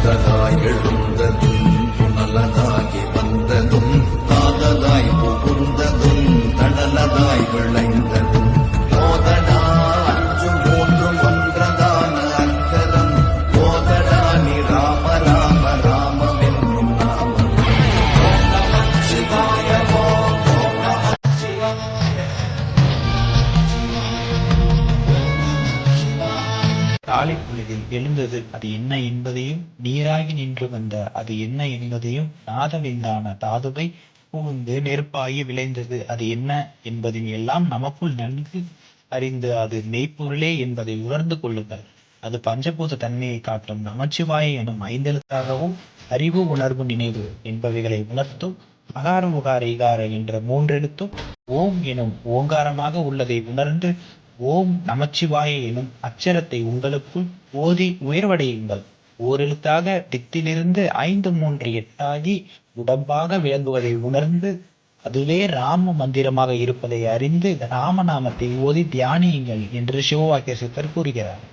காத்ததாய் எழுந்ததும் புனலதாகி வந்ததும் காததாய் புகுந்ததும் தடலதாய் விளைந்ததும் போதடா அஞ்சும் மூன்றும் ஒன்றதான அக்கரம் போதடா நீ ராம ராம ராமவென்னும் நாமம் ஓம் நம சிவாய ஓம் நம சிவாய. காலை பொழுதில் எழுந்தது அது என்ன என்பதையும், நீராகி நின்று வந்த அது என்ன என்பதையும், நாதவிந்தான தாதுவை புகுந்து நெருப்பாகி விளைந்தது அது என்ன என்பதையும் எல்லாம் நமக்குள் நன்கு அறிந்து அது மெய்ப்பொருளே என்பதை உணர்ந்து கொள்ளுங்கள். அது பஞ்சபூத தன்மையை காட்டும் நமச்சிவாய எனும் ஐந்தெழுத்தாகவும் அறிவு உணர்வு நினைவு என்பவைகளை உணர்த்தும் அகார உகார இகார என்ற மூன்றெழுத்தும் ஓம் எனும் ஓங்காரமாக உள்ளதை உணர்ந்து ஓம் நமச்சிவாய எனும் அச்சரத்தை உங்களுக்குள் ஓதி உயர்வடையுங்கள். ஓரெழுத்தாக டித்திலிருந்து 5 3 8 உடம்பாக விளங்குவதை உணர்ந்து அதுவே ராம மந்திரமாக இருப்பதை அறிந்து ராமநாமத்தை ஓதி தியானியுங்கள் என்று சிவவாக்கிய சித்தர் கூறுகிறார்.